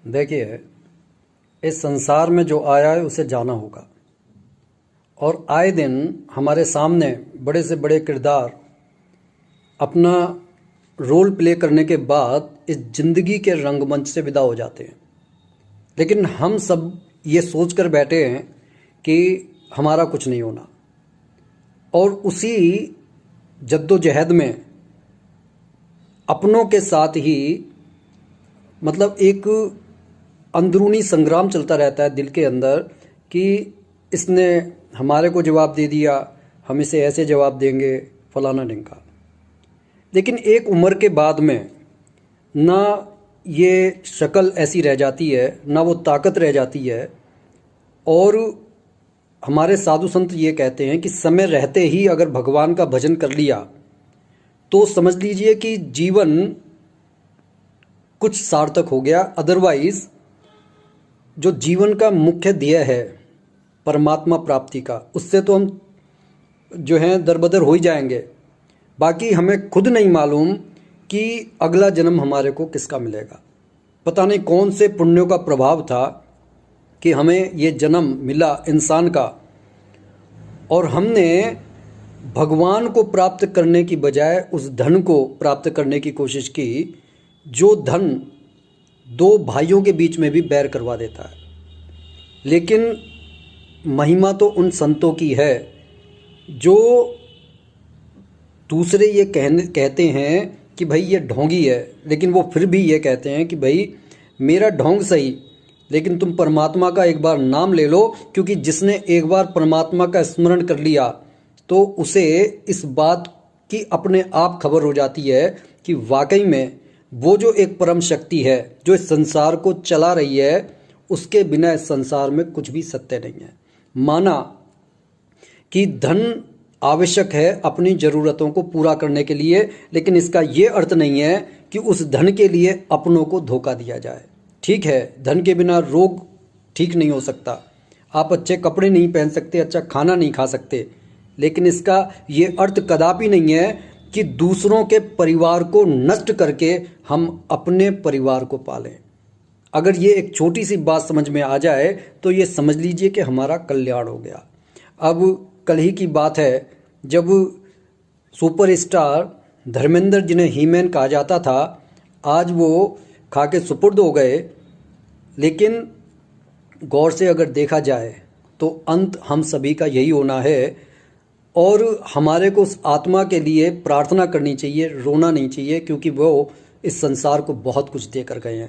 देखिए, इस संसार में जो आया है उसे जाना होगा। और आए दिन हमारे सामने बड़े से बड़े किरदार अपना रोल प्ले करने के बाद इस जिंदगी के रंगमंच से विदा हो जाते हैं। लेकिन हम सब ये सोच कर बैठे हैं कि हमारा कुछ नहीं होना, और उसी जद्दोजहद में अपनों के साथ ही मतलब एक अंदरूनी संग्राम चलता रहता है दिल के अंदर कि इसने हमारे को जवाब दे दिया, हम इसे ऐसे जवाब देंगे, फलाना ढिमका। लेकिन एक उम्र के बाद में ना ये शक्ल ऐसी रह जाती है, ना वो ताकत रह जाती है। और हमारे साधु संत ये कहते हैं कि समय रहते ही अगर भगवान का भजन कर लिया तो समझ लीजिए कि जीवन कुछ सार्थक हो गया। अदरवाइज जो जीवन का मुख्य ध्येय है परमात्मा प्राप्ति का, उससे तो हम जो हैं दरबदर हो ही जाएंगे। बाकी हमें खुद नहीं मालूम कि अगला जन्म हमारे को किसका मिलेगा। पता नहीं कौन से पुण्यों का प्रभाव था कि हमें ये जन्म मिला इंसान का, और हमने भगवान को प्राप्त करने की बजाय उस धन को प्राप्त करने की कोशिश की, जो धन दो भाइयों के बीच में भी बैर करवा देता है। लेकिन महिमा तो उन संतों की है जो दूसरे ये कहते हैं कि भाई ये ढोंगी है, लेकिन वो फिर भी ये कहते हैं कि भाई मेरा ढोंग सही, लेकिन तुम परमात्मा का एक बार नाम ले लो, क्योंकि जिसने एक बार परमात्मा का स्मरण कर लिया तो उसे इस बात की अपने आप खबर हो जाती है कि वाकई में वो जो एक परम शक्ति है जो इस संसार को चला रही है, उसके बिना इस संसार में कुछ भी सत्य नहीं है। माना कि धन आवश्यक है अपनी ज़रूरतों को पूरा करने के लिए, लेकिन इसका ये अर्थ नहीं है कि उस धन के लिए अपनों को धोखा दिया जाए। ठीक है, धन के बिना रोग ठीक नहीं हो सकता, आप अच्छे कपड़े नहीं पहन सकते, अच्छा खाना नहीं खा सकते, लेकिन इसका ये अर्थ कदापि नहीं है कि दूसरों के परिवार को नष्ट करके हम अपने परिवार को पालें। अगर ये एक छोटी सी बात समझ में आ जाए तो ये समझ लीजिए कि हमारा कल्याण हो गया। अब कल ही की बात है जब सुपरस्टार धर्मेंद्र जिन्हें हीमैन कहा जाता था, आज वो खा के सुपुर्द हो गए। लेकिन गौर से अगर देखा जाए तो अंत हम सभी का यही होना है, और हमारे को उस आत्मा के लिए प्रार्थना करनी चाहिए, रोना नहीं चाहिए, क्योंकि वो इस संसार को बहुत कुछ दे कर गए हैं।